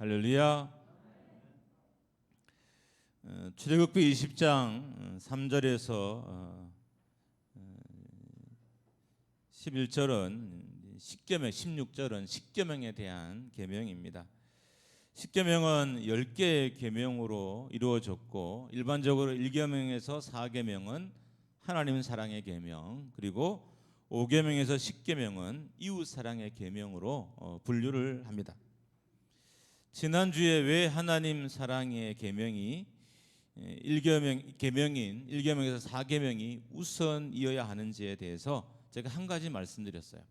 할렐루야. 출애굽기 20장 3절에서 11절은 십계명, 16절은 십계명에 대한 계명입니다. 십계명은 10개의 계명으로 이루어졌고, 일반적으로 1계명에서 4계명은 하나님 사랑의 계명, 그리고 5계명에서 10계명은 이웃 사랑의 계명으로 분류를 합니다. 지난주에 왜 하나님 사랑의 계명이 1계명인 1계명에서 4계명이 우선이어야 하는지에 대해서 제가 한 가지 말씀드렸어요.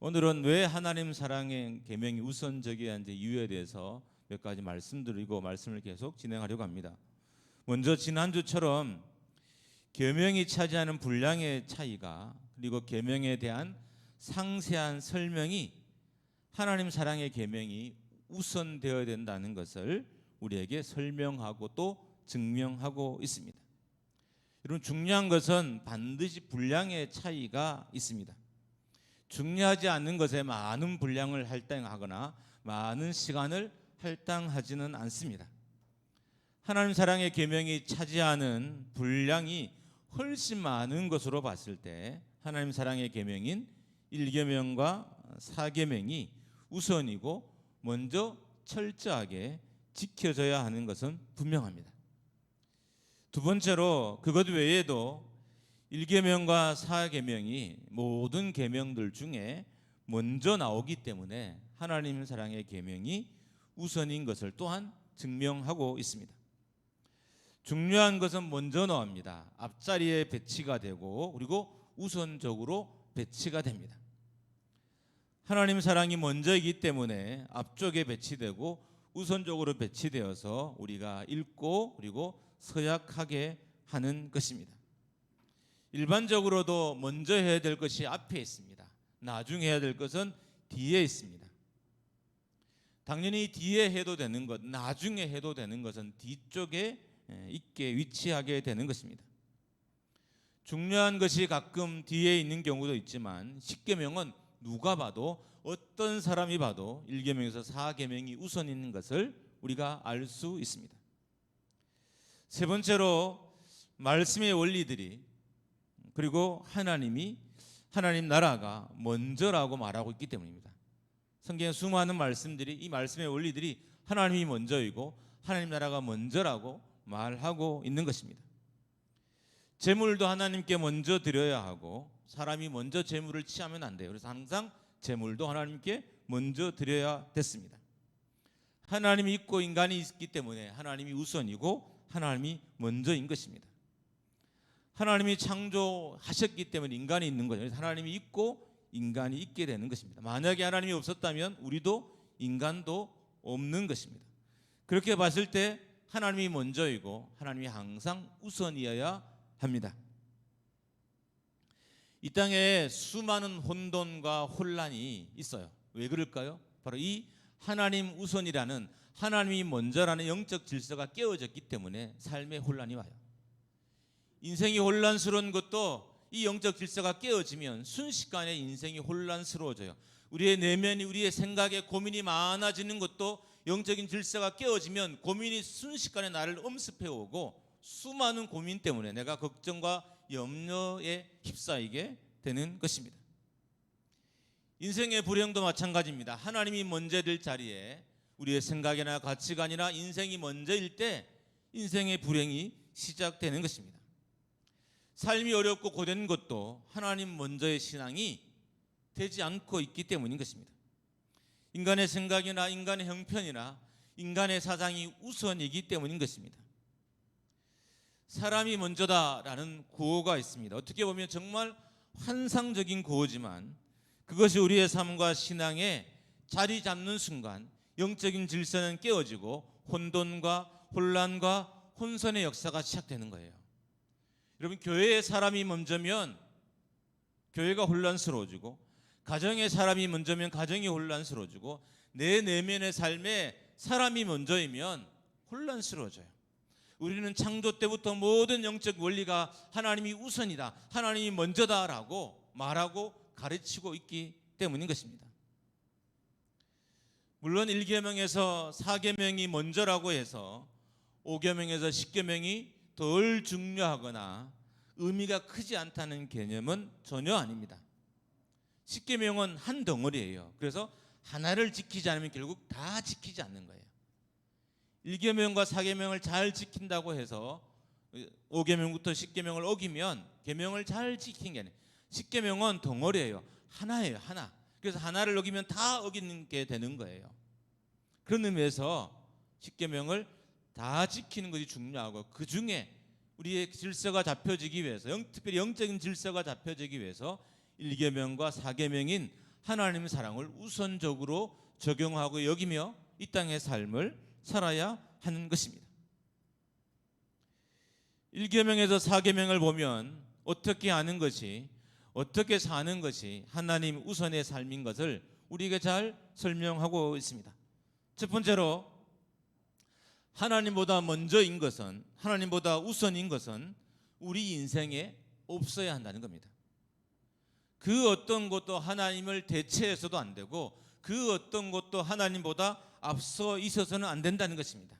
오늘은 왜 하나님 사랑의 계명이 우선적이어야 하는지 이유에 대해서 몇 가지 말씀드리고 말씀을 계속 진행하려고 합니다. 먼저 지난주처럼 계명이 차지하는 분량의 차이가, 그리고 계명에 대한 상세한 설명이 하나님 사랑의 계명이 우선되어야 된다는 것을 우리에게 설명하고 또 증명하고 있습니다. 여러분, 중요한 것은 반드시 분량의 차이가 있습니다. 중요하지 않는 것에 많은 분량을 할당하거나 많은 시간을 할당하지는 않습니다. 하나님 사랑의 계명이 차지하는 분량이 훨씬 많은 것으로 봤을 때 하나님 사랑의 계명인 1계명과 4계명이 우선이고 먼저 철저하게 지켜져야 하는 것은 분명합니다. 두 번째로, 그것 외에도 1계명과 4계명이 모든 계명들 중에 먼저 나오기 때문에 하나님 사랑의 계명이 우선인 것을 또한 증명하고 있습니다. 중요한 것은 먼저 나옵니다. 앞자리에 배치가 되고, 그리고 우선적으로 배치가 됩니다. 하나님 사랑이 먼저이기 때문에 앞쪽에 배치되고 우선적으로 배치되어서 우리가 읽고 그리고 서약하게 하는 것입니다. 일반적으로도 먼저 해야 될 것이 앞에 있습니다. 나중에 해야 될 것은 뒤에 있습니다. 당연히 뒤에 해도 되는 것, 나중에 해도 되는 것은 뒤쪽에 있게 위치하게 되는 것입니다. 중요한 것이 가끔 뒤에 있는 경우도 있지만, 십계명은 누가 봐도, 어떤 사람이 봐도 1계명에서 4계명이 우선 있는 것을 우리가 알 수 있습니다. 세 번째로, 말씀의 원리들이, 그리고 하나님 나라가 먼저라고 말하고 있기 때문입니다. 성경의 수많은 말씀들이, 이 말씀의 원리들이 하나님이 먼저이고 하나님 나라가 먼저라고 말하고 있는 것입니다. 제물도 하나님께 먼저 드려야 하고, 사람이 먼저 제물을 취하면 안 돼요. 그래서 항상 제물도 하나님께 먼저 드려야 됐습니다. 하나님이 있고 인간이 있기 때문에 하나님이 우선이고 하나님이 먼저인 것입니다. 하나님이 창조하셨기 때문에 인간이 있는 거죠. 하나님이 있고 인간이 있게 되는 것입니다. 만약에 하나님이 없었다면 우리도 인간도 없는 것입니다. 그렇게 봤을 때 하나님이 먼저이고 하나님이 항상 우선이어야 합니다. 이 땅에 수많은 혼돈과 혼란이 있어요. 왜 그럴까요? 바로 이 하나님 우선이라는, 하나님이 먼저라는 영적 질서가 깨어졌기 때문에 삶에 혼란이 와요. 인생이 혼란스러운 것도 이 영적 질서가 깨어지면 순식간에 인생이 혼란스러워져요. 우리의 내면이, 우리의 생각에 고민이 많아지는 것도 영적인 질서가 깨어지면 고민이 순식간에 나를 엄습해오고, 수많은 고민 때문에 내가 걱정과 염려에 휩싸이게 되는 것입니다. 인생의 불행도 마찬가지입니다. 하나님이 먼저 될 자리에 우리의 생각이나 가치관이나 인생이 먼저일 때 인생의 불행이 시작되는 것입니다. 삶이 어렵고 고된 것도 하나님 먼저의 신앙이 되지 않고 있기 때문인 것입니다. 인간의 생각이나 인간의 형편이나 인간의 사상이 우선이기 때문인 것입니다. 사람이 먼저다라는 구호가 있습니다. 어떻게 보면 정말 환상적인 구호지만, 그것이 우리의 삶과 신앙에 자리 잡는 순간 영적인 질서는 깨어지고 혼돈과 혼란과 혼선의 역사가 시작되는 거예요. 여러분, 교회의 사람이 먼저면 교회가 혼란스러워지고, 가정의 사람이 먼저면 가정이 혼란스러워지고, 내 내면의 삶에 사람이 먼저이면 혼란스러워져요. 우리는 창조 때부터 모든 영적 원리가 하나님이 우선이다, 하나님이 먼저다라고 말하고 가르치고 있기 때문인 것입니다. 물론 1계명에서 4계명이 먼저라고 해서 5계명에서 10계명이 덜 중요하거나 의미가 크지 않다는 개념은 전혀 아닙니다. 10계명은 한 덩어리예요. 그래서 하나를 지키지 않으면 결국 다 지키지 않는 거예요. 1계명과 4계명을 잘 지킨다고 해서 5계명부터 10계명을 어기면 계명을 잘 지킨 게 아니에요. 10계명은 덩어리예요. 하나예요, 하나. 그래서 하나를 어기면 다 어기는 게 되는 거예요. 그런 의미에서 10계명을 다 지키는 것이 중요하고, 그 중에 우리의 질서가 잡혀지기 위해서, 특별히 영적인 질서가 잡혀지기 위해서 1계명과 4계명인 하나님의 사랑을 우선적으로 적용하고 여기며 이 땅의 삶을 살아야 하는 것입니다. 1계명에서 4계명을 보면 어떻게 하는 것이, 어떻게 사는 것이 하나님 우선의 삶인 것을 우리에게 잘 설명하고 있습니다. 첫 번째로 하나님보다 먼저인 것은, 하나님보다 우선인 것은 우리 인생에 없어야 한다는 겁니다. 그 어떤 것도 하나님을 대체해서도 안 되고, 그 어떤 것도 하나님보다 앞서 있어서는 안 된다는 것입니다.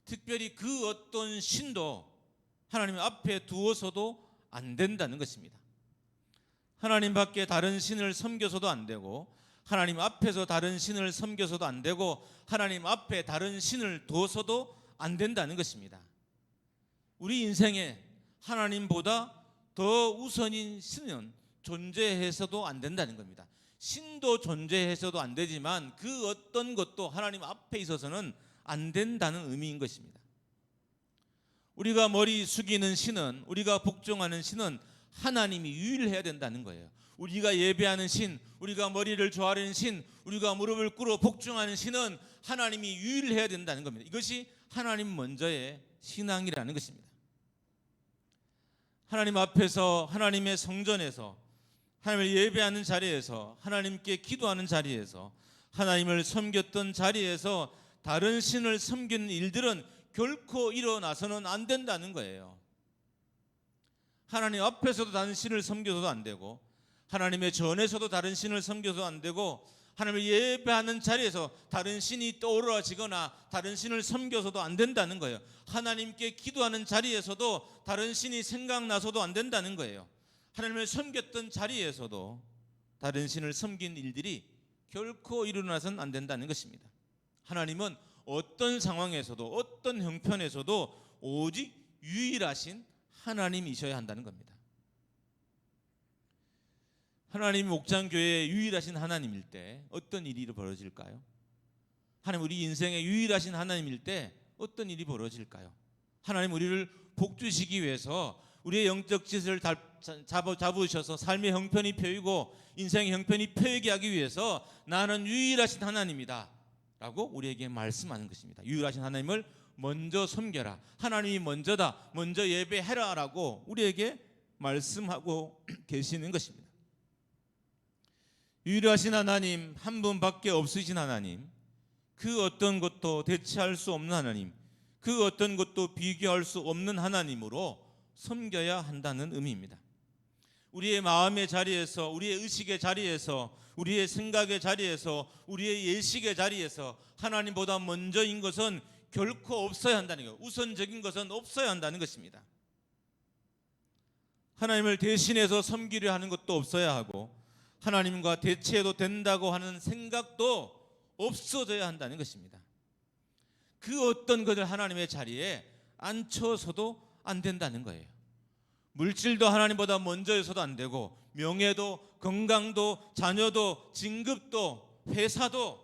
특별히 그 어떤 신도 하나님 앞에 두어서도 안 된다는 것입니다. 하나님 밖에 다른 신을 섬겨서도 안 되고, 하나님 앞에서 다른 신을 섬겨서도 안 되고, 하나님 앞에 다른 신을 둬서도 안 된다는 것입니다. 우리 인생에 하나님보다 더 우선인 신은 존재해서도 안 된다는 겁니다. 신도 존재해서도 안 되지만 그 어떤 것도 하나님 앞에 있어서는 안 된다는 의미인 것입니다. 우리가 머리 숙이는 신은, 우리가 복종하는 신은 하나님이 유일해야 된다는 거예요. 우리가 예배하는 신, 우리가 머리를 조아리는 신, 우리가 무릎을 꿇어 복종하는 신은 하나님이 유일해야 된다는 겁니다. 이것이 하나님 먼저의 신앙이라는 것입니다. 하나님 앞에서, 하나님의 성전에서, 하나님을 예배하는 자리에서, 하나님께 기도하는 자리에서, 하나님을 섬겼던 자리에서 다른 신을 섬기는 일들은 결코 일어나서는 안 된다는 거예요. 하나님 앞에서도 다른 신을 섬겨서도 안 되고, 하나님의 전에서도 다른 신을 섬겨서도 안 되고, 하나님을 예배하는 자리에서 다른 신이 떠오르지거나 다른 신을 섬겨서도 안 된다는 거예요. 하나님께 기도하는 자리에서도 다른 신이 생각나서도 안 된다는 거예요. 하나님을 섬겼던 자리에서도 다른 신을 섬긴 일들이 결코 일어나서는 안 된다는 것입니다. 하나님은 어떤 상황에서도, 어떤 형편에서도 오직 유일하신 하나님이셔야 한다는 겁니다. 하나님이 목장교회의 유일하신 하나님일 때 어떤 일이 벌어질까요? 하나님 우리 인생의 유일하신 하나님일 때 어떤 일이 벌어질까요? 하나님 우리를 복주시기 위해서 우리의 영적 질서를 잡으셔서 삶의 형편이 펴이고 인생의 형편이 펴이게 하기 위해서 나는 유일하신 하나님이다 라고 우리에게 말씀하는 것입니다. 유일하신 하나님을 먼저 섬겨라, 하나님이 먼저다, 먼저 예배해라 라고 우리에게 말씀하고 계시는 것입니다. 유일하신 하나님, 한 분밖에 없으신 하나님, 그 어떤 것도 대체할 수 없는 하나님, 그 어떤 것도 비교할 수 없는 하나님으로 섬겨야 한다는 의미입니다. 우리의 마음의 자리에서, 우리의 의식의 자리에서, 우리의 생각의 자리에서, 우리의 예식의 자리에서 하나님보다 먼저인 것은 결코 없어야 한다는 거예요. 우선적인 것은 없어야 한다는 것입니다. 하나님을 대신해서 섬기려 하는 것도 없어야 하고, 하나님과 대체해도 된다고 하는 생각도 없어져야 한다는 것입니다. 그 어떤 것을 하나님의 자리에 앉혀서도 안 된다는 거예요. 물질도 하나님보다 먼저여서도 안 되고, 명예도, 건강도, 자녀도, 진급도, 회사도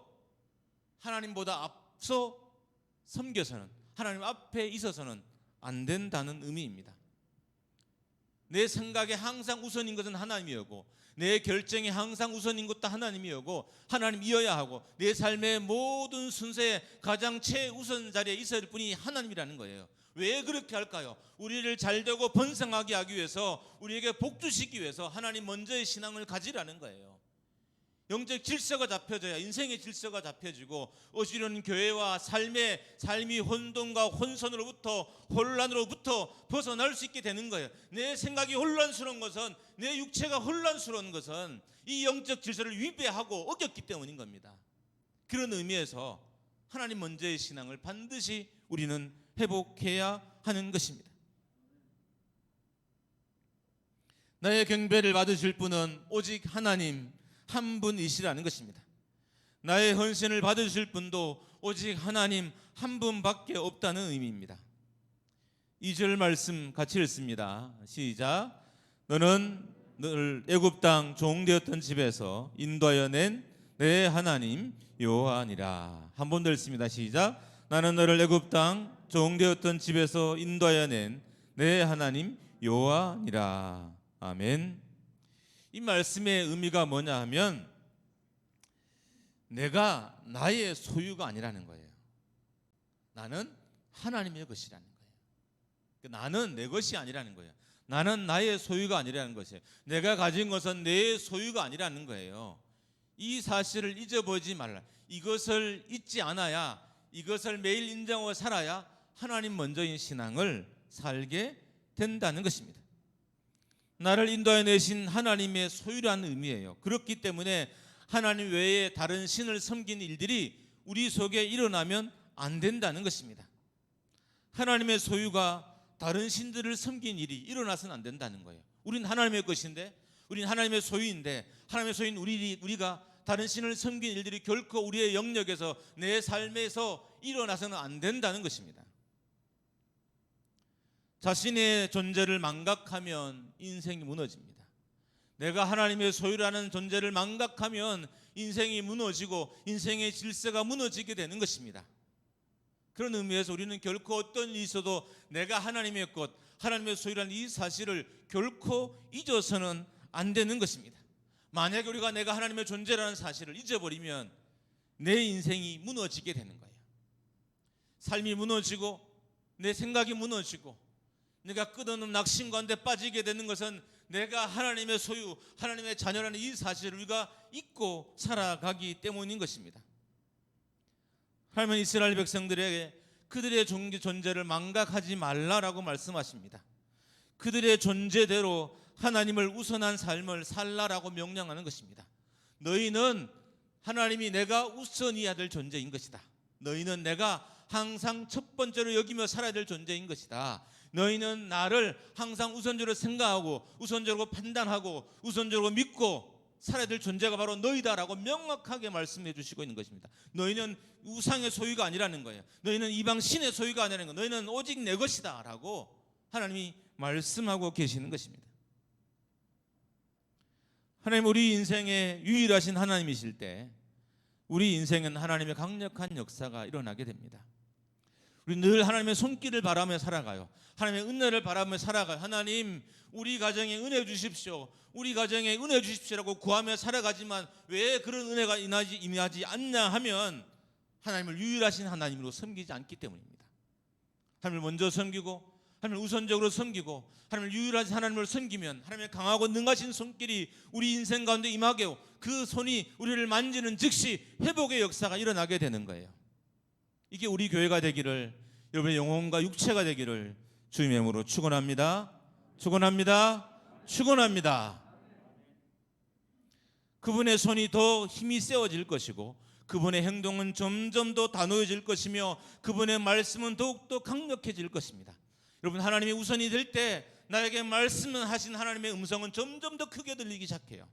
하나님보다 앞서 섬겨서는, 하나님 앞에 있어서는 안 된다는 의미입니다. 내 생각에 항상 우선인 것은 하나님이었고, 내 결정이 항상 우선인 것도 하나님이었고, 하나님이어야 하고, 내 삶의 모든 순서에 가장 최우선 자리에 있어야 할 분이 하나님이라는 거예요. 왜 그렇게 할까요? 우리를 잘되고 번성하게 하기 위해서, 우리에게 복주시기 위해서 하나님 먼저의 신앙을 가지라는 거예요. 영적 질서가 잡혀져야 인생의 질서가 잡혀지고, 어지러운 교회와 삶이 혼돈과 혼선으로부터, 혼란으로부터 벗어날 수 있게 되는 거예요. 내 생각이 혼란스러운 것은, 내 육체가 혼란스러운 것은 이 영적 질서를 위배하고 어겼기 때문인 겁니다. 그런 의미에서 하나님 먼저의 신앙을 반드시 우리는 회복해야 하는 것입니다. 나의 경배를 받으실 분은 오직 하나님 한 분이시라는 것입니다. 나의 헌신을 받으실 분도 오직 하나님 한 분밖에 없다는 의미입니다. 2절 말씀 같이 읽습니다. 시작. 너는 늘 애굽 땅 종되었던 집에서 인도하여 낸 내 하나님 여호와니라. 한 번 더 읽습니다. 시작. 나는 너를 애굽 땅 종되었던 집에서 인도하여 낸 내 하나님 여호와니라. 아멘. 이 말씀의 의미가 뭐냐 하면 내가 나의 소유가 아니라는 거예요. 나는 하나님의 것이라는 거예요. 나는 내 것이 아니라는 거예요. 나는 나의 소유가 아니라는 것이에요. 내가 가진 것은 내 소유가 아니라는 거예요. 이 사실을 잊어버리지 말라. 이것을 잊지 않아야, 이것을 매일 인정하고 살아야 하나님 먼저인 신앙을 살게 된다는 것입니다. 나를 인도해 내신 하나님의 소유라는 의미예요. 그렇기 때문에 하나님 외에 다른 신을 섬기는 일들이 우리 속에 일어나면 안 된다는 것입니다. 하나님의 소유가 다른 신들을 섬긴 일이 일어나서는 안 된다는 거예요. 우린 하나님의 것인데, 우린 하나님의 소유인데, 하나님의 소유인 우리가 다른 신을 섬긴 일들이 결코 우리의 영역에서, 내 삶에서 일어나서는 안 된다는 것입니다. 자신의 존재를 망각하면 인생이 무너집니다. 내가 하나님의 소유라는 존재를 망각하면 인생이 무너지고 인생의 질서가 무너지게 되는 것입니다. 그런 의미에서 우리는 결코 어떤 일이 있어도 내가 하나님의 것, 하나님의 소유라는 이 사실을 결코 잊어서는 안 되는 것입니다. 만약에 우리가 내가 하나님의 존재라는 사실을 잊어버리면 내 인생이 무너지게 되는 거예요. 삶이 무너지고 내 생각이 무너지고 내가 끝없는 낙심 가운데 빠지게 되는 것은 내가 하나님의 소유, 하나님의 자녀라는 이 사실을 우리가 잊고 살아가기 때문인 것입니다. 하나님은 이스라엘 백성들에게 그들의 존재를 망각하지 말라라고 말씀하십니다. 그들의 존재대로 하나님을 우선한 삶을 살라라고 명령하는 것입니다. 너희는 하나님이 내가 우선이어야 될 존재인 것이다. 너희는 내가 항상 첫 번째로 여기며 살아야 될 존재인 것이다. 너희는 나를 항상 우선적으로 생각하고 우선적으로 판단하고 우선적으로 믿고 살아야 될 존재가 바로 너희다라고 명확하게 말씀해 주시고 있는 것입니다. 너희는 우상의 소유가 아니라는 거예요. 너희는 이방 신의 소유가 아니라는 거예요. 너희는 오직 내 것이다 라고 하나님이 말씀하고 계시는 것입니다. 하나님, 우리 인생의 유일하신 하나님이실 때 우리 인생은 하나님의 강력한 역사가 일어나게 됩니다. 우리 늘 하나님의 손길을 바라며 살아가요. 하나님의 은혜를 바라며 살아가요. 하나님, 우리 가정에 은혜 주십시오. 우리 가정에 은혜 주십시오라고 구하며 살아가지만 왜 그런 은혜가 임하지 않냐 하면 하나님을 유일하신 하나님으로 섬기지 않기 때문입니다. 하나님을 먼저 섬기고 하나님을 우선적으로 섬기고 하나님을 유일하신 하나님을 섬기면 하나님의 강하고 능하신 손길이 우리 인생 가운데 임하게, 그 손이 우리를 만지는 즉시 회복의 역사가 일어나게 되는 거예요. 이게 우리 교회가 되기를, 여러분의 영혼과 육체가 되기를 주님의 이름으로 축원합니다. 축원합니다. 축원합니다. 그분의 손이 더 힘이 세워질 것이고 그분의 행동은 점점 더 단호해질 것이며 그분의 말씀은 더욱더 강력해질 것입니다. 여러분, 하나님이 우선이 될 때 나에게 말씀하신 하나님의 음성은 점점 더 크게 들리기 시작해요.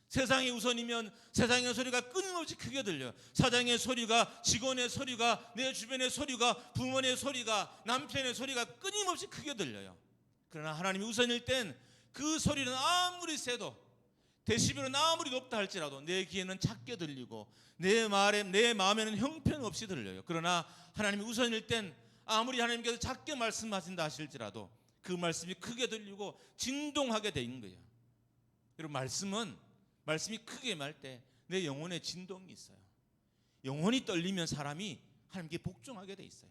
세상이 우선이면 세상의 소리가 끊임없이 크게 들려요. 사장의 소리가, 직원의 소리가, 내 주변의 소리가, 부모의 소리가, 남편의 소리가 끊임없이 크게 들려요. 그러나 하나님이 우선일 땐 그 소리는 아무리 세도, 데시벨은 아무리 높다 할지라도 내 귀에는 작게 들리고 내 마음에는 형편없이 들려요. 그러나 하나님이 우선일 땐 아무리 하나님께서 작게 말씀하신다 하실지라도 그 말씀이 크게 들리고 진동하게 되는 거예요. 여러분, 말씀이 크게 말 때 내 영혼에 진동이 있어요. 영혼이 떨리면 사람이 하나님께 복종하게 돼 있어요.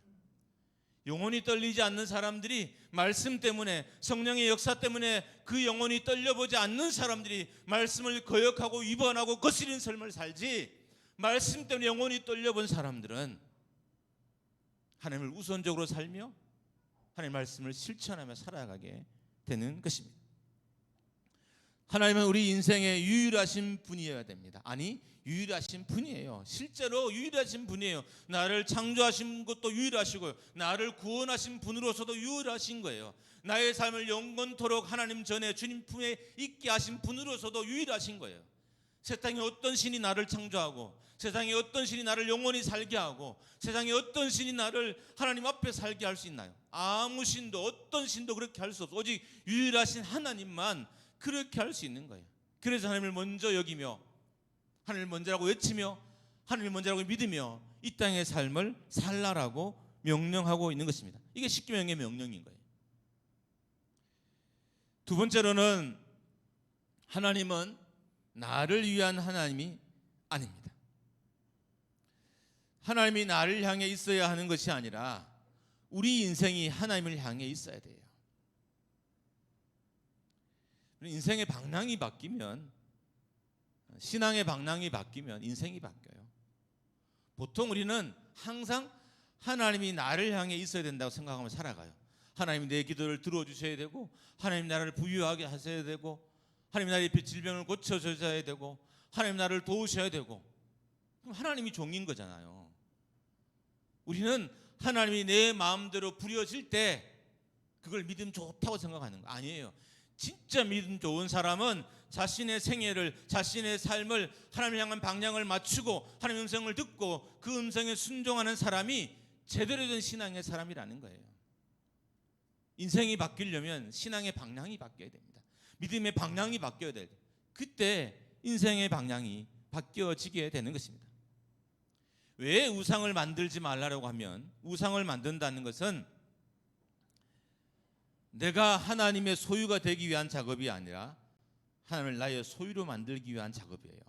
영혼이 떨리지 않는 사람들이 말씀 때문에, 성령의 역사 때문에 그 영혼이 떨려보지 않는 사람들이 말씀을 거역하고 위반하고 거스린 삶을 살지, 말씀 때문에 영혼이 떨려본 사람들은 하나님을 우선적으로 살며 하나님의 말씀을 실천하며 살아가게 되는 것입니다. 하나님은 우리 인생의 유일하신 분이어야 됩니다. 아니, 유일하신 분이에요. 실제로 유일하신 분이에요. 나를 창조하신 것도 유일하시고요, 나를 구원하신 분으로서도 유일하신 거예요. 나의 삶을 영원토록 하나님 전에 주님 품에 있게 하신 분으로서도 유일하신 거예요. 세상에 어떤 신이 나를 창조하고, 세상에 어떤 신이 나를 영원히 살게 하고, 세상에 어떤 신이 나를 하나님 앞에 살게 할 수 있나요? 아무 신도, 어떤 신도 그렇게 할 수 없어. 오직 유일하신 하나님만 그렇게 할 수 있는 거예요. 그래서 하나님을 먼저 여기며, 하나님을 먼저라고 외치며, 하나님을 먼저라고 믿으며 이 땅의 삶을 살라라고 명령하고 있는 것입니다. 이게 십계명의 명령인 거예요. 두 번째로는, 하나님은 나를 위한 하나님이 아닙니다. 하나님이 나를 향해 있어야 하는 것이 아니라 우리 인생이 하나님을 향해 있어야 돼요. 인생의 방향이 바뀌면, 신앙의 방향이 바뀌면 인생이 바뀌어요. 보통 우리는 항상 하나님이 나를 향해 있어야 된다고 생각하며 살아가요. 하나님이 내 기도를 들어주셔야 되고, 하나님 나를 부유하게 하셔야 되고, 하나님 나의 질병을 고쳐주셔야 되고, 하나님 나를 도우셔야 되고. 그럼 하나님이 종인 거잖아요. 우리는 하나님이 내 마음대로 부려질 때 그걸 믿음 좋다고 생각하는 거 아니에요. 진짜 믿음 좋은 사람은 자신의 생애를, 자신의 삶을 하나님을 향한 방향을 맞추고 하나님의 음성을 듣고 그 음성에 순종하는 사람이 제대로 된 신앙의 사람이라는 거예요. 인생이 바뀌려면 신앙의 방향이 바뀌어야 됩니다. 믿음의 방향이 바뀌어야 돼요. 그때 인생의 방향이 바뀌어지게 되는 것입니다. 왜 우상을 만들지 말라고 하면, 우상을 만든다는 것은 내가 하나님의 소유가 되기 위한 작업이 아니라 하나님을 나의 소유로 만들기 위한 작업이에요.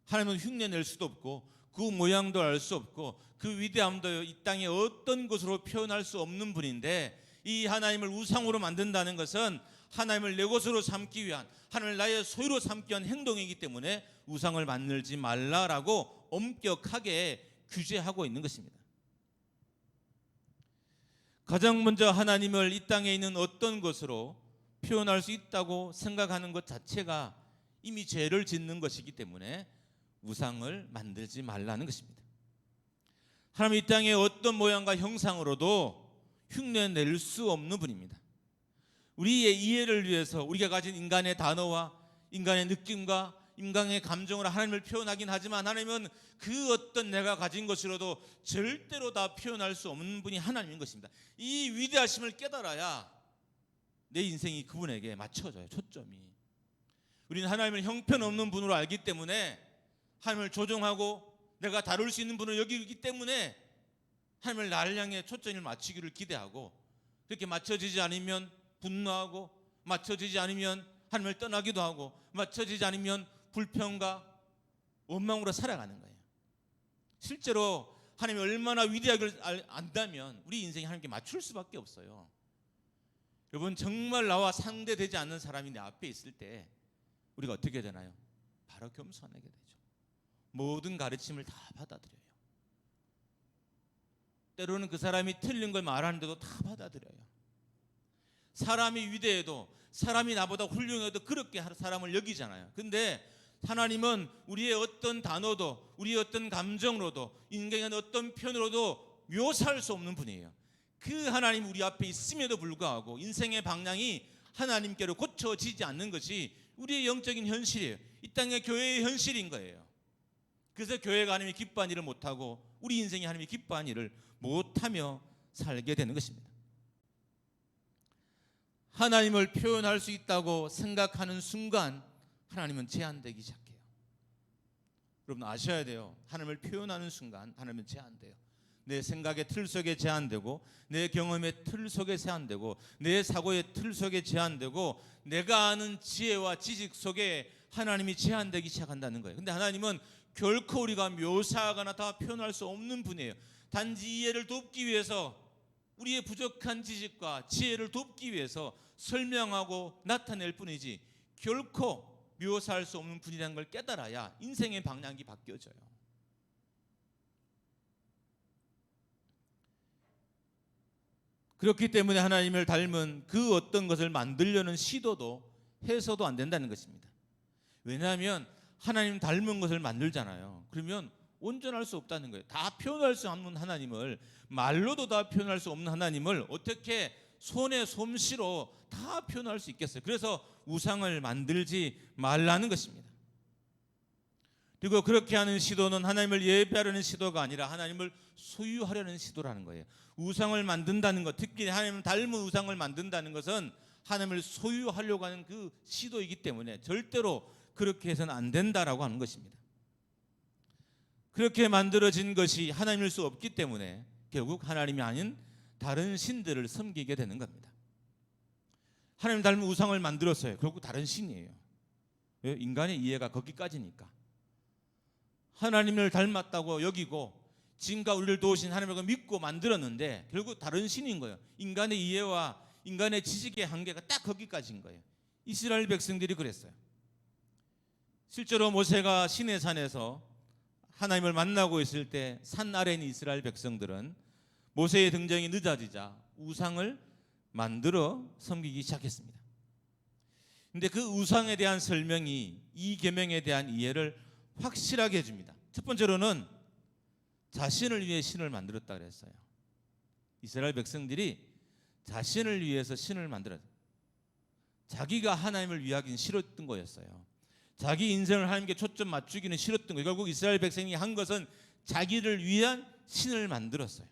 하나님은 흉내낼 수도 없고 그 모양도 알 수 없고 그 위대함도 이 땅에 어떤 것으로 표현할 수 없는 분인데, 이 하나님을 우상으로 만든다는 것은 하나님을 내 것으로 삼기 위한, 하나님을 나의 소유로 삼기 위한 행동이기 때문에 우상을 만들지 말라라고 엄격하게 규제하고 있는 것입니다. 가장 먼저 하나님을 이 땅에 있는 어떤 것으로 표현할 수 있다고 생각하는 것 자체가 이미 죄를 짓는 것이기 때문에 우상을 만들지 말라는 것입니다. 하나님 이 땅에 어떤 모양과 형상으로도 흉내낼 수 없는 분입니다. 우리의 이해를 위해서 우리가 가진 인간의 단어와 인간의 느낌과 인간의 감정으로 하나님을 표현하긴 하지만, 하나님은 그 어떤 내가 가진 것으로도 절대로 다 표현할 수 없는 분이 하나님인 것입니다. 이 위대하심을 깨달아야 내 인생이 그분에게 맞춰져요. 초점이. 우리는 하나님을 형편없는 분으로 알기 때문에 하나님을 조종하고 내가 다룰 수 있는 분을 여기기 때문에 하나님을 나를 향해 초점을 맞추기를 기대하고, 그렇게 맞춰지지 않으면 분노하고, 맞춰지지 않으면 하나님을 떠나기도 하고, 맞춰지지 않으면 불평과 원망으로 살아가는 거예요. 실제로 하나님이 얼마나 위대하게 안다면 우리 인생이 하나님께 맞출 수밖에 없어요. 여러분, 정말 나와 상대되지 않는 사람이 내 앞에 있을 때 우리가 어떻게 되나요? 바로 겸손하게 되죠. 모든 가르침을 다 받아들여요. 때로는 그 사람이 틀린 걸 말하는데도 다 받아들여요. 사람이 위대해도, 사람이 나보다 훌륭해도 그렇게 사람을 여기잖아요. 근데 하나님은 우리의 어떤 단어도, 우리의 어떤 감정으로도, 인간의 어떤 표현으로도 묘사할 수 없는 분이에요. 그 하나님 우리 앞에 있음에도 불구하고 인생의 방향이 하나님께로 고쳐지지 않는 것이 우리의 영적인 현실이에요. 이 땅의 교회의 현실인 거예요. 그래서 교회가 하나님이 기뻐한 일을 못하고 우리 인생이 하나님이 기뻐한 일을 못하며 살게 되는 것입니다. 하나님을 표현할 수 있다고 생각하는 순간 하나님은 제한되기 시작해요. 여러분 아셔야 돼요. 하나님을 표현하는 순간 하나님은 제한돼요. 내 생각의 틀 속에 제한되고, 내 경험의 틀 속에 제한되고, 내 사고의 틀 속에 제한되고, 내가 아는 지혜와 지식 속에 하나님이 제한되기 시작한다는 거예요. 근데 하나님은 결코 우리가 묘사하거나 다 표현할 수 없는 분이에요. 단지 이해를 돕기 위해서, 우리의 부족한 지식과 지혜를 돕기 위해서 설명하고 나타낼 뿐이지 결코 묘사할 수 없는 분이라는 걸 깨달아야 인생의 방향이 바뀌어져요. 그렇기 때문에 하나님을 닮은 그 어떤 것을 만들려는 시도도 해서도 안 된다는 것입니다. 왜냐하면 하나님 닮은 것을 만들잖아요. 그러면 온전할 수 없다는 거예요. 다 표현할 수 없는 하나님을, 말로도 다 표현할 수 없는 하나님을 어떻게 손에 솜씨로 다 표현할 수 있겠어요? 그래서 우상을 만들지 말라는 것입니다. 그리고 그렇게 하는 시도는 하나님을 예배하려는 시도가 아니라 하나님을 소유하려는 시도라는 거예요. 우상을 만든다는 것, 특히 하나님을 닮은 우상을 만든다는 것은 하나님을 소유하려고 하는 그 시도이기 때문에 절대로 그렇게 해서는 안 된다라고 하는 것입니다. 그렇게 만들어진 것이 하나님일 수 없기 때문에 결국 하나님이 아닌 다른 신들을 섬기게 되는 겁니다. 하나님 닮은 우상을 만들었어요. 결국 다른 신이에요. 인간의 이해가 거기까지니까. 하나님을 닮았다고 여기고 지금과 우리를 도우신 하나님을 믿고 만들었는데 결국 다른 신인 거예요. 인간의 이해와 인간의 지식의 한계가 딱 거기까지인 거예요. 이스라엘 백성들이 그랬어요. 실제로 모세가 시내산에서 하나님을 만나고 있을 때 산 아래에 있는 이스라엘 백성들은 모세의 등장이 늦어지자 우상을 만들어 섬기기 시작했습니다. 근데 그 우상에 대한 설명이 이 계명에 대한 이해를 확실하게 해줍니다. 첫 번째로는 자신을 위해 신을 만들었다 그랬어요. 이스라엘 백성들이 자신을 위해서 신을 만들었어요. 자기가 하나님을 위하기는 싫었던 거였어요. 자기 인생을 하나님께 초점 맞추기는 싫었던 거예요. 결국 이스라엘 백성이 한 것은 자기를 위한 신을 만들었어요.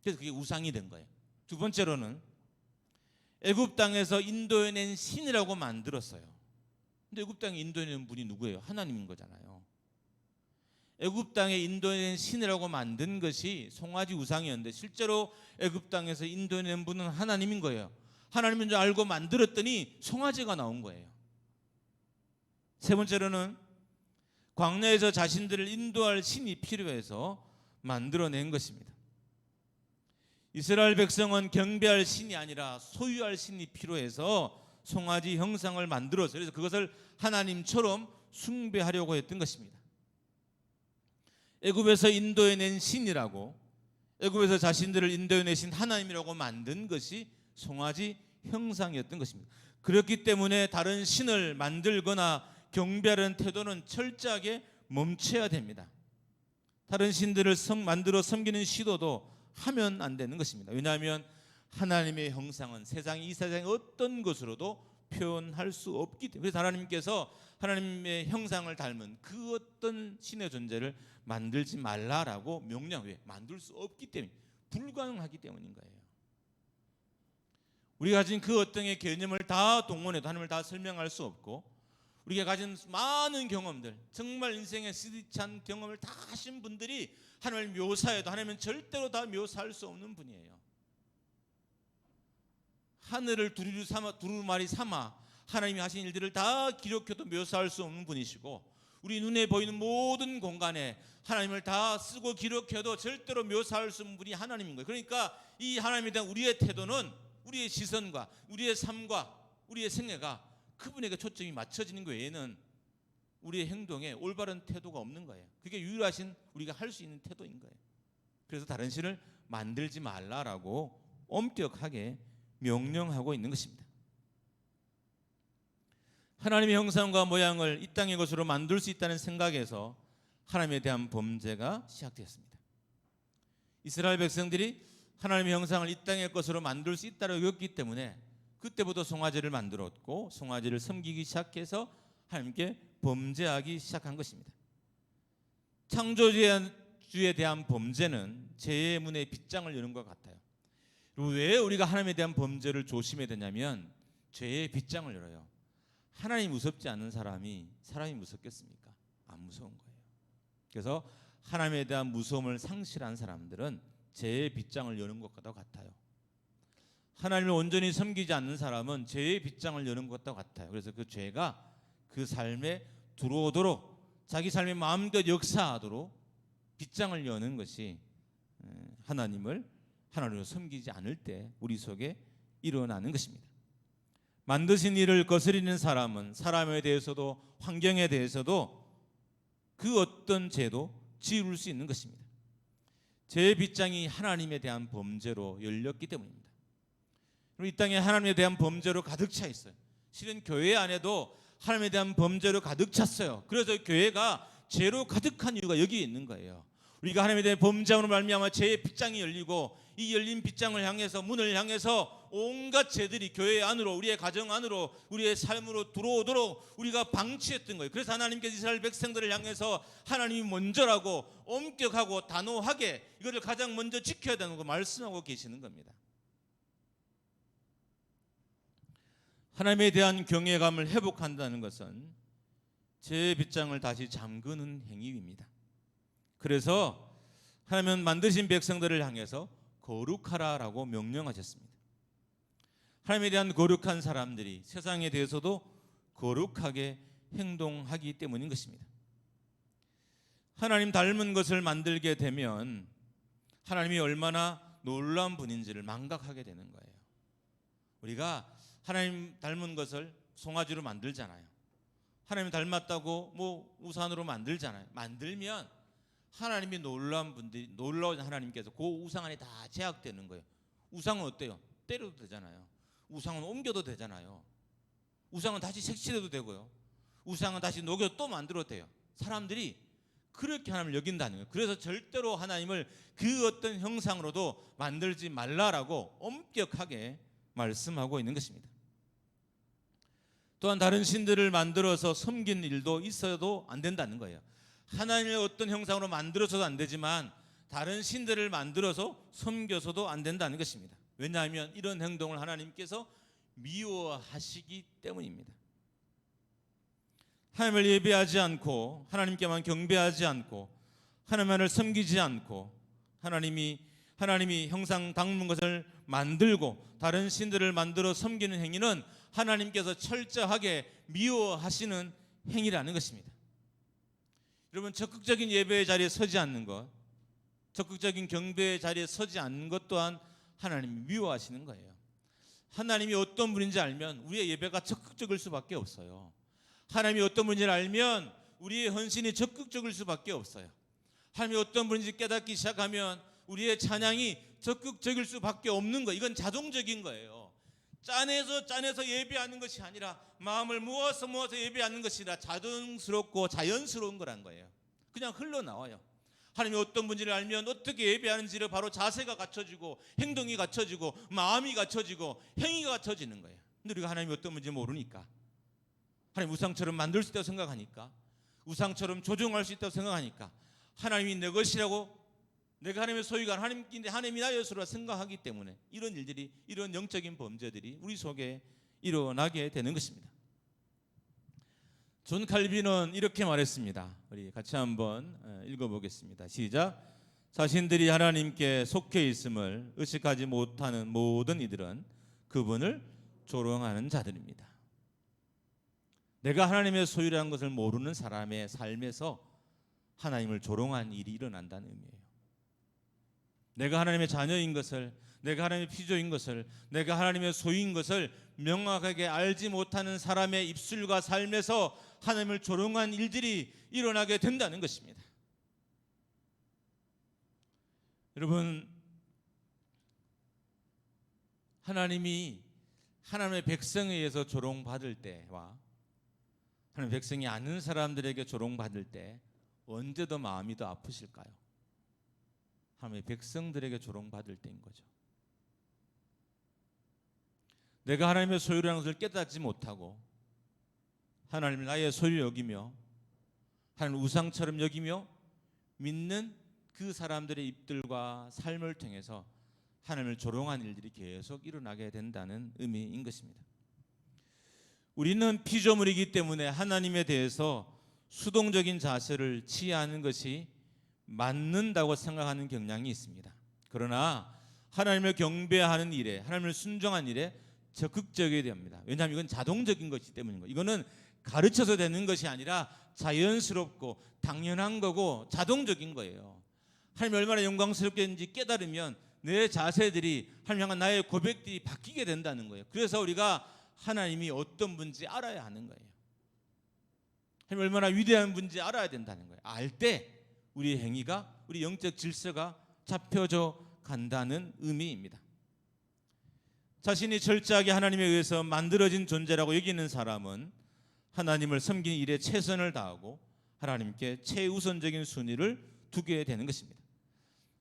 그래서 그게 우상이 된 거예요. 두 번째로는 애굽 땅에서 인도해낸 신이라고 만들었어요. 근데 애굽 땅에 인도해낸 분이 누구예요? 하나님인 거잖아요. 애굽 땅에 인도해낸 신이라고 만든 것이 송아지 우상이었는데 실제로 애굽 땅에서 인도해낸 분은 하나님인 거예요. 하나님인 줄 알고 만들었더니 송아지가 나온 거예요. 세 번째로는 광야에서 자신들을 인도할 신이 필요해서 만들어낸 것입니다. 이스라엘 백성은 경배할 신이 아니라 소유할 신이 필요해서 송아지 형상을 만들었어요. 그래서 그것을 하나님처럼 숭배하려고 했던 것입니다. 애굽에서 인도해낸 신이라고, 애굽에서 자신들을 인도해내신 하나님이라고 만든 것이 송아지 형상이었던 것입니다. 그렇기 때문에 다른 신을 만들거나 경배하는 태도는 철저하게 멈춰야 됩니다. 다른 신들을 만들어 섬기는 시도도 하면 안 되는 것입니다. 왜냐하면 하나님의 형상은 이 세상의 어떤 것으로도 표현할 수 없기 때문에, 그래서 하나님께서 하나님의 형상을 닮은 그 어떤 신의 존재를 만들지 말라라고 명령해. 만들 수 없기 때문에, 불가능하기 때문인 거예요. 우리가 가진 그 어떤 개념을 다 동원해도 하나님을 다 설명할 수 없고, 우리가 가진 많은 경험들, 정말 인생의 스디찬 경험을 다 하신 분들이 하나님을 묘사해도 하나님은 절대로 다 묘사할 수 없는 분이에요. 하늘을 두루마리 삼아 하나님이 하신 일들을 다 기록해도 묘사할 수 없는 분이시고, 우리 눈에 보이는 모든 공간에 하나님을 다 쓰고 기록해도 절대로 묘사할 수 없는 분이 하나님인 거예요. 그러니까 이 하나님에 대한 우리의 태도는, 우리의 시선과 우리의 삶과 우리의 생애가 그분에게 초점이 맞춰지는 것 외에는 우리의 행동에 올바른 태도가 없는 거예요. 그게 유일하신 우리가 할 수 있는 태도인 거예요. 그래서 다른 신을 만들지 말라라고 엄격하게 명령하고 있는 것입니다. 하나님의 형상과 모양을 이 땅의 것으로 만들 수 있다는 생각에서 하나님에 대한 범죄가 시작되었습니다. 이스라엘 백성들이 하나님의 형상을 이 땅의 것으로 만들 수 있다고 여겼기 때문에 그때부터 송아지를 만들었고 송아지를 섬기기 시작해서 하나님께 범죄하기 시작한 것입니다. 창조주에 대한 범죄는 죄의 문에 빗장을 여는 것 같아요. 그리고 왜 우리가 하나님에 대한 범죄를 조심해야 되냐면 죄의 빗장을 열어요. 하나님 무섭지 않은 사람이 무섭겠습니까? 안 무서운 거예요. 그래서 하나님에 대한 무서움을 상실한 사람들은 죄의 빗장을 여는 것과 같아요. 하나님을 온전히 섬기지 않는 사람은 죄의 빗장을 여는 것과 같아요. 그래서 그 죄가 그 삶에 들어오도록, 자기 삶에 마음껏 역사하도록 빗장을 여는 것이 하나님으로 섬기지 않을 때 우리 속에 일어나는 것입니다. 만드신 일을 거스리는 사람은 사람에 대해서도 환경에 대해서도 그 어떤 죄도 지을 수 있는 것입니다. 죄의 빗장이 하나님에 대한 범죄로 열렸기 때문입니다. 이 땅에 하나님에 대한 범죄로 가득 차 있어요. 실은 교회 안에도 하나님에 대한 범죄로 가득 찼어요. 그래서 교회가 죄로 가득한 이유가 여기에 있는 거예요. 우리가 하나님에 대한 범죄함으로 말미암아 죄의 빗장이 열리고 이 열린 빗장을 향해서 문을 향해서 온갖 죄들이 교회 안으로 우리의 가정 안으로 우리의 삶으로 들어오도록 우리가 방치했던 거예요. 그래서 하나님께서 이스라엘 백성들을 향해서 하나님이 먼저라고 엄격하고 단호하게 이것을 가장 먼저 지켜야 되는 거 말씀하고 계시는 겁니다. 하나님에 대한 경외감을 회복한다는 것은 죄의 빗장을 다시 잠그는 행위입니다. 그래서 하나님은 만드신 백성들을 향해서 거룩하라라고 명령하셨습니다. 하나님에 대한 거룩한 사람들이 세상에 대해서도 거룩하게 행동하기 때문인 것입니다. 하나님 닮은 것을 만들게 되면 하나님이 얼마나 놀라운 분인지를 망각하게 되는 거예요. 우리가 하나님 닮은 것을 송아지로 만들잖아요. 하나님 닮았다고 뭐 우산으로 만들잖아요. 만들면 하나님이 놀라운 하나님께서 그 우상 안에 다 제약되는 거예요. 우상은 어때요? 때려도 되잖아요. 우상은 옮겨도 되잖아요. 우상은 다시 색칠해도 되고요. 우상은 다시 녹여 또 만들어도 돼요. 사람들이 그렇게 하나님을 여긴다는 거예요. 그래서 절대로 하나님을 그 어떤 형상으로도 만들지 말라라고 엄격하게 말씀하고 있는 것입니다. 또한 다른 신들을 만들어서 섬기는 일도 있어도 안 된다는 거예요. 하나님의 어떤 형상으로 만들어서도 안 되지만 다른 신들을 만들어서 섬겨서도 안 된다는 것입니다. 왜냐하면 이런 행동을 하나님께서 미워하시기 때문입니다. 하나님을 예배하지 않고 하나님께만 경배하지 않고 하나님만을 섬기지 않고 하나님이 형상 닮은 것을 만들고 다른 신들을 만들어 섬기는 행위는 하나님께서 철저하게 미워하시는 행위라는 것입니다. 여러분, 적극적인 예배의 자리에 서지 않는 것, 적극적인 경배의 자리에 서지 않는 것 또한 하나님이 미워하시는 거예요. 하나님이 어떤 분인지 알면 우리의 예배가 적극적일 수밖에 없어요. 하나님이 어떤 분인지 알면 우리의 헌신이 적극적일 수밖에 없어요. 하나님이 어떤 분인지 깨닫기 시작하면 우리의 찬양이 적극적일 수밖에 없는 거. 이건 자동적인 거예요. 짠해서 예배하는 것이 아니라 마음을 모아서 예배하는 것이 아니라 자연스럽고 자연스러운 거란 거예요. 그냥 흘러나와요. 하나님이 어떤 분인지를 알면 어떻게 예배하는지를 바로 자세가 갖춰지고 행동이 갖춰지고 마음이 갖춰지고 행위가 갖춰지는 거예요. 근데 우리가 하나님이 어떤 분인지 모르니까, 하나님 우상처럼 만들 수 있다고 생각하니까, 우상처럼 조종할 수 있다고 생각하니까, 하나님이 내 것이라고, 내가 하나님의 소유가 하나님인데 하나님이 나의 것으로 생각하기 때문에 이런 일들이, 이런 영적인 범죄들이 우리 속에 일어나게 되는 것입니다. 존 칼빈은 이렇게 말했습니다. 우리 같이 한번 읽어보겠습니다. 시작. 자신들이 하나님께 속해 있음을 의식하지 못하는 모든 이들은 그분을 조롱하는 자들입니다. 내가 하나님의 소유라는 것을 모르는 사람의 삶에서 하나님을 조롱한 일이 일어난다는 의미예요. 내가 하나님의 자녀인 것을, 내가 하나님의 피조인 것을, 내가 하나님의 소유인 것을 명확하게 알지 못하는 사람의 입술과 삶에서 하나님을 조롱한 일들이 일어나게 된다는 것입니다. 여러분, 하나님이 하나님의 백성에 의해서 조롱받을 때와 하나님의 백성이 아는 사람들에게 조롱받을 때 언제 더 마음이 더 아프실까요? 하나님의 백성들에게 조롱받을 때인 거죠. 내가 하나님의 소유라는 것을 깨닫지 못하고 하나님을 나의 소유 여기며 하나님을 우상처럼 여기며 믿는 그 사람들의 입들과 삶을 통해서 하나님을 조롱한 일들이 계속 일어나게 된다는 의미인 것입니다. 우리는 피조물이기 때문에 하나님에 대해서 수동적인 자세를 취하는 것이 맞는다고 생각하는 경향이 있습니다. 그러나 하나님을 경배하는 일에, 하나님을 순종하는 일에 적극적이어야 됩니다. 왜냐하면 이건 자동적인 것이기 때문인 거예요. 이거는 가르쳐서 되는 것이 아니라 자연스럽고 당연한 거고 자동적인 거예요. 하나님이 얼마나 영광스럽겠는지 깨달으면 내 자세들이 하나님 향한 나의 고백들이 바뀌게 된다는 거예요. 그래서 우리가 하나님이 어떤 분인지 알아야 하는 거예요. 하나님이 얼마나 위대한 분인지 알아야 된다는 거예요. 알 때 우리의 행위가, 우리 영적 질서가 잡혀져 간다는 의미입니다. 자신이 철저하게 하나님에 의해서 만들어진 존재라고 여기는 사람은 하나님을 섬기는 일에 최선을 다하고 하나님께 최우선적인 순위를 두게 되는 것입니다.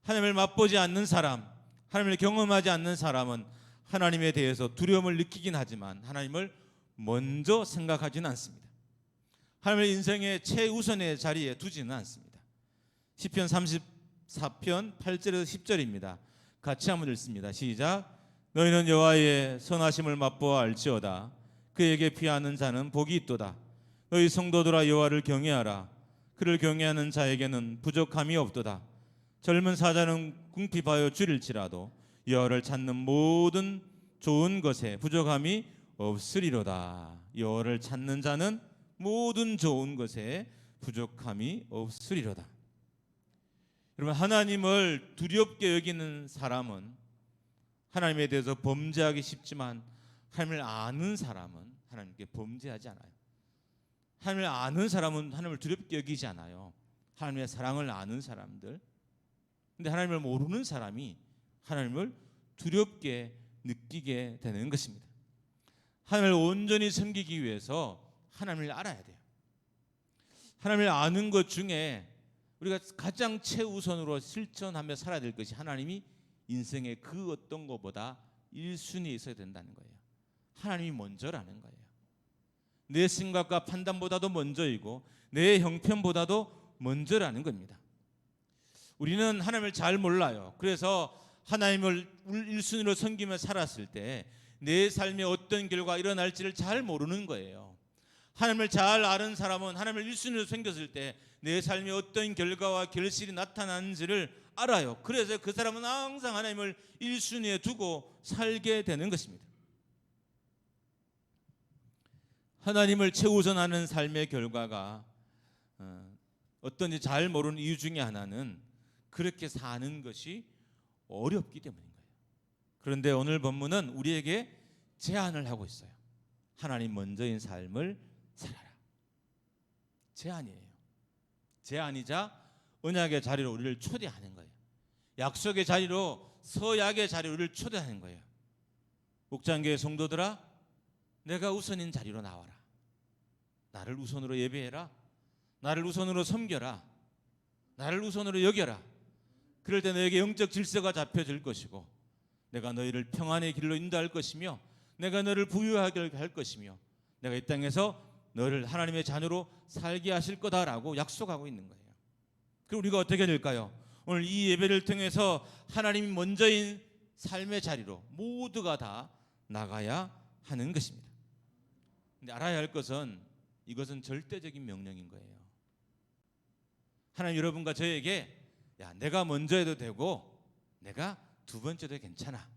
하나님을 맛보지 않는 사람, 하나님을 경험하지 않는 사람은 하나님에 대해서 두려움을 느끼긴 하지만 하나님을 먼저 생각하지는 않습니다. 하나님을 인생의 최우선의 자리에 두지는 않습니다. 시편 34편 8절에서 10절입니다. 같이 한번 읽습니다. 시작. 너희는 여호와의 선하심을 맛보아 알지어다. 그에게 피하는 자는 복이 있도다. 너희 성도들아 여호와를 경외하라. 그를 경외하는 자에게는 부족함이 없도다. 젊은 사자는 궁핍하여 줄일지라도 여호와를 찾는 모든 좋은 것에 부족함이 없으리로다. 여호와를 찾는 자는 모든 좋은 것에 부족함이 없으리로다. 여러분, 하나님을 두렵게 여기는 사람은 하나님에 대해서 범죄하기 쉽지만 하나님을 아는 사람은 하나님께 범죄하지 않아요. 하나님을 아는 사람은 하나님을 두렵게 여기지 않아요. 하나님의 사랑을 아는 사람들. 근데 하나님을 모르는 사람이 하나님을 두렵게 느끼게 되는 것입니다. 하나님을 온전히 섬기기 위해서 하나님을 알아야 돼요. 하나님을 아는 것 중에 우리가 가장 최우선으로 실천하며 살아야 될 것이 하나님이 인생의 그 어떤 것보다 1순위에 있어야 된다는 거예요. 하나님이 먼저라는 거예요. 내 생각과 판단보다도 먼저이고 내 형편보다도 먼저라는 겁니다. 우리는 하나님을 잘 몰라요. 그래서 하나님을 1순위로 섬기며 살았을 때 내 삶에 어떤 결과가 일어날지를 잘 모르는 거예요. 하나님을 잘 아는 사람은 하나님을 1순위로 섬겼을 때 내 삶에 어떤 결과와 결실이 나타나는지를 알아요. 그래서 그 사람은 항상 하나님을 1순위에 두고 살게 되는 것입니다. 하나님을 최우선하는 삶의 결과가 어떤지 잘 모르는 이유 중에 하나는 그렇게 사는 것이 어렵기 때문인 거예요. 그런데 오늘 본문은 우리에게 제안을 하고 있어요. 하나님 먼저인 삶을 살아라. 제안이에요. 제안이자 언약의 자리로 우리를 초대하는 거예요. 약속의 자리로, 서약의 자리로 우리를 초대하는 거예요. 목장교회 성도들아, 내가 우선인 자리로 나와라. 나를 우선으로 예배해라. 나를 우선으로 섬겨라. 나를 우선으로 여겨라. 그럴 때 너에게 영적 질서가 잡혀질 것이고 내가 너희를 평안의 길로 인도할 것이며 내가 너를 부유하게 할 것이며 내가 이 땅에서 너를 하나님의 자녀로 살게 하실 거다라고 약속하고 있는 거예요. 그럼 우리가 어떻게 될까요? 오늘 이 예배를 통해서 하나님이 먼저인 삶의 자리로 모두가 다 나가야 하는 것입니다. 근데 알아야 할 것은 이것은 절대적인 명령인 거예요. 하나님 여러분과 저에게 야, 내가 먼저 해도 되고 내가 두 번째도 괜찮아.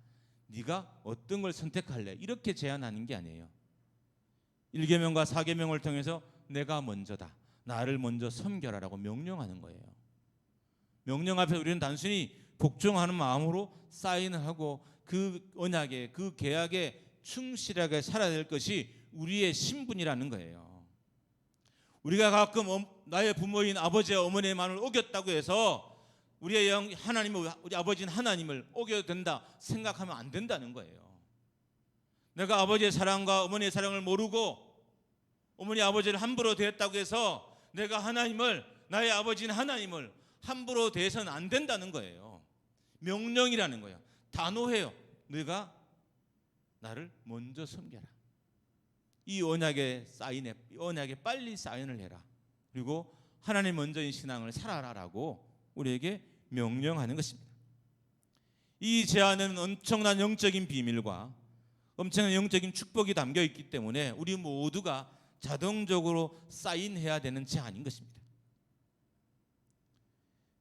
네가 어떤 걸 선택할래? 이렇게 제안하는 게 아니에요. 1계명과 4계명을 통해서 내가 먼저다. 나를 먼저 섬겨라라고 명령하는 거예요. 명령 앞에 우리는 단순히 복종하는 마음으로 사인을 하고 그 언약에, 그 계약에 충실하게 살아야 될 것이 우리의 신분이라는 거예요. 우리가 가끔 나의 부모인 아버지와 어머니의 마음을 어겼다고 해서 우리의 하나님을, 우리 아버지인 하나님을 어겨도 된다 생각하면 안 된다는 거예요. 내가 아버지의 사랑과 어머니의 사랑을 모르고 어머니 아버지를 함부로 대했다고 해서 내가 하나님을, 나의 아버지인 하나님을 함부로 대해서는 안 된다는 거예요. 명령이라는 거예요. 단호해요. 네가 나를 먼저 섬겨라. 이 언약에 사인해, 이 언약에 빨리 사인을 해라. 그리고 하나님 먼저인 신앙을 살아라라고 우리에게 명령하는 것입니다. 이 제안은 엄청난 영적인 비밀과 엄청난 영적인 축복이 담겨 있기 때문에 우리 모두가 자동적으로 사인해야 되는 제안인 것입니다.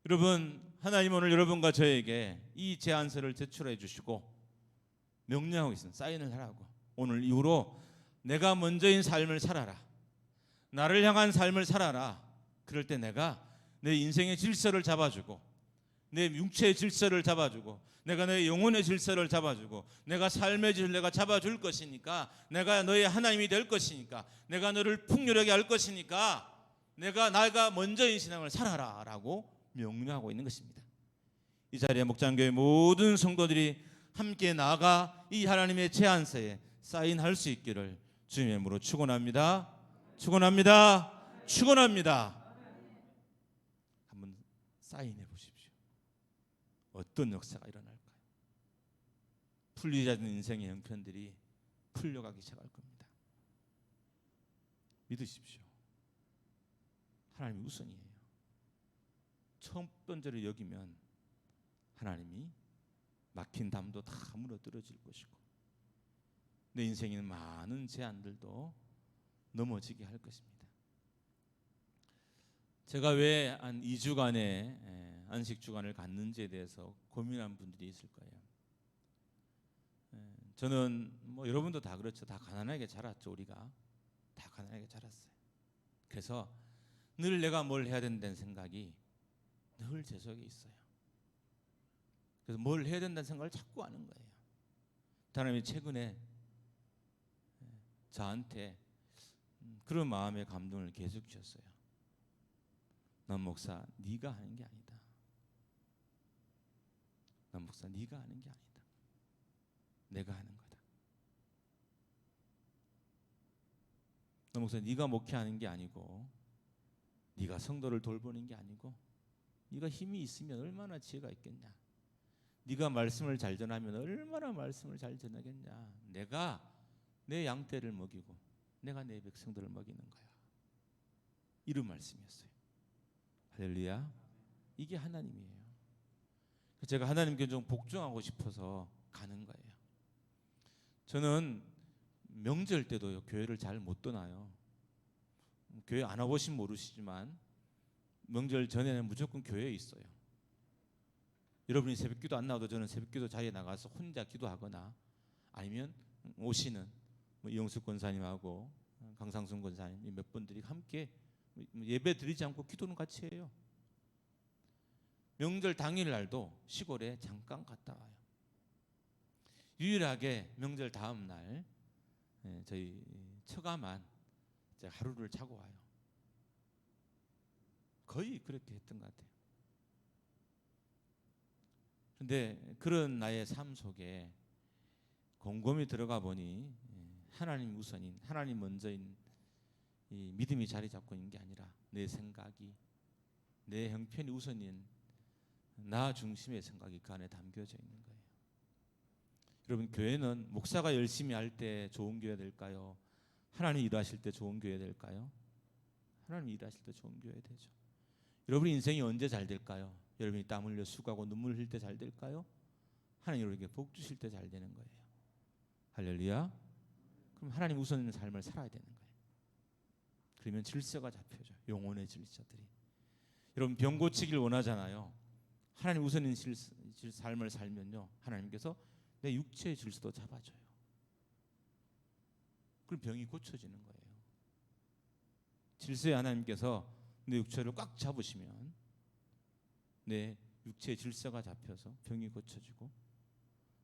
여러분, 하나님 오늘 여러분과 저에게 이 제안서를 제출해 주시고 명령하고 있습니다. 사인을 하라고. 오늘 이후로 내가 먼저인 삶을 살아라. 나를 향한 삶을 살아라. 그럴 때 내가 내 인생의 질서를 잡아주고 내 육체의 질서를 잡아주고 내가 너의 영혼의 질서를 잡아주고 내가 삶의 질서를 내가 잡아줄 것이니까 내가 너의 하나님이 될 것이니까 내가 너를 풍요하게 할 것이니까 내가 먼저인 신앙을 살아라 라고 명령하고 있는 것입니다. 이 자리에 목장교회 모든 성도들이 함께 나아가 이 하나님의 제안서에 사인할 수 있기를 주님의 이름으로 축원합니다. 축원합니다. 축원합니다. 한번 사인해 보십시오. 어떤 역사가 일어날까요? 풀리지 않는 인생의 형편들이 풀려가기 시작할 겁니다. 믿으십시오. 하나님이 우선이에요. 첫 번째로 여기면 하나님이 막힌 담도 다 무너뜨려질 것이고 내 인생에는 많은 제한들도 넘어지게 할 것입니다. 제가 왜 한 2주간의 안식주간을 갖는지에 대해서 고민한 분들이 있을 거예요. 저는 뭐 여러분도 다 그렇죠. 다 가난하게 자랐죠. 우리가 다 가난하게 자랐어요. 그래서 늘 내가 뭘 해야 된다는 생각이 늘 제 속에 있어요. 그래서 뭘 해야 된다는 생각을 자꾸 하는 거예요. 하나님이 최근에 저한테 그런 마음의 감동을 계속 주셨어요. 난 목사 네가 하는 게 아니다. 난 목사 네가 하는 게 아니다. 내가 하는 거다. 난 목사 네가 목회하는 게 아니고 네가 성도를 돌보는 게 아니고 네가 힘이 있으면 얼마나 지혜가 있겠냐. 네가 말씀을 잘 전하면 얼마나 말씀을 잘 전하겠냐. 내가 내 양떼를 먹이고 내가 내 백성들을 먹이는 거야. 이런 말씀이었어요. 할렐루야. 이게 하나님이에요. 제가 하나님께 좀 복종하고 싶어서 가는 거예요. 저는 명절 때도 교회를 잘 못 떠나요. 교회 안 와보시면 모르시지만 명절 전에는 무조건 교회에 있어요. 여러분이 새벽기도 안 나와도 저는 새벽기도 자리에 나가서 혼자 기도하거나 아니면 오시는 이영숙 권사님하고 강상순 권사님 몇 분들이 함께 예배 드리지 않고 기도는 같이 해요. 명절 당일날도 시골에 잠깐 갔다 와요. 유일하게 명절 다음 날 저희 처가만 하루를 자고 와요. 거의 그렇게 했던 것 같아요. 그런데 그런 나의 삶 속에 곰곰이 들어가 보니 하나님 우선인, 하나님 먼저인 이 믿음이 자리 잡고 있는 게 아니라 내 생각이, 내 형편이 우선인 나 중심의 생각이 그 안에 담겨져 있는 거예요. 여러분, 교회는 목사가 열심히 할 때 좋은 교회 될까요? 하나님 일하실 때 좋은 교회 될까요? 하나님 일하실 때 좋은 교회 되죠. 여러분 인생이 언제 잘 될까요? 여러분이 땀 흘려 수고하고 눈물 흘릴 때 잘 될까요? 하나님 여러분에게 복 주실 때 잘 되는 거예요. 할렐루야. 그럼 하나님 우선인 삶을 살아야 되는 거예요. 그러면 질서가 잡혀져요. 영혼의 질서들이. 여러분 병 고치길 원하잖아요. 하나님 우선인 삶을 살면요, 하나님께서 내 육체의 질서도 잡아줘요. 그럼 병이 고쳐지는 거예요. 질서의 하나님께서 내 육체를 꽉 잡으시면 내 육체의 질서가 잡혀서 병이 고쳐지고,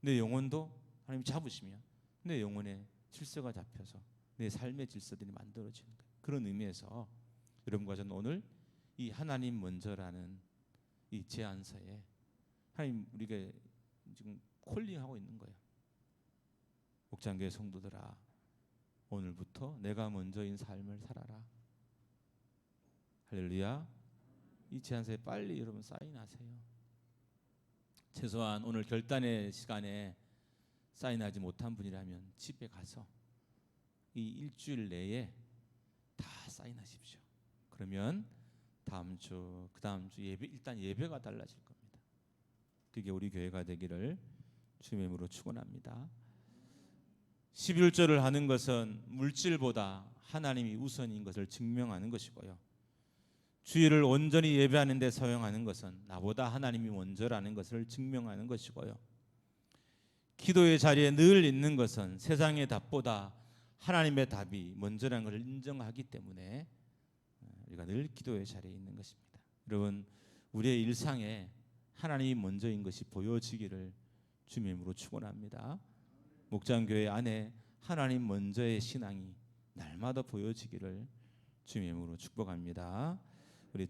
내 영혼도 하나님 잡으시면 내 영혼의 질서가 잡혀서 내 삶의 질서들이 만들어지는 거예요. 그런 의미에서 여러분과 저는 오늘 이 하나님 먼저라는 이 제안서에 하나님 우리가 지금 콜링하고 있는 거예요. 목장교회 성도들아, 오늘부터 내가 먼저인 삶을 살아라. 할렐루야. 이 제안서에 빨리 여러분 사인하세요. 최소한 오늘 결단의 시간에 사인하지 못한 분이라면 집에 가서 이 일주일 내에 다 사인하십시오. 그러면 다음 주, 그 다음 주 예배, 일단 예배가 달라질 겁니다. 그게 우리 교회가 되기를 주님의 이름으로 축원합니다. 11절을 하는 것은 물질보다 하나님이 우선인 것을 증명하는 것이고요, 주일을 온전히 예배하는 데 사용하는 것은 나보다 하나님이 먼저라는 것을 증명하는 것이고요, 기도의 자리에 늘 있는 것은 세상의 답보다 하나님의 답이 먼저라는 것을 인정하기 때문에 우리가 늘 기도의 자리에 있는 것입니다. 여러분, 우리의 일상에 하나님이 먼저인 것이 보여지기를 주님의 이름으로 축원합니다. 목장교회 안에 하나님 먼저의 신앙이 날마다 보여지기를 주님의 이름으로 축복합니다. 우리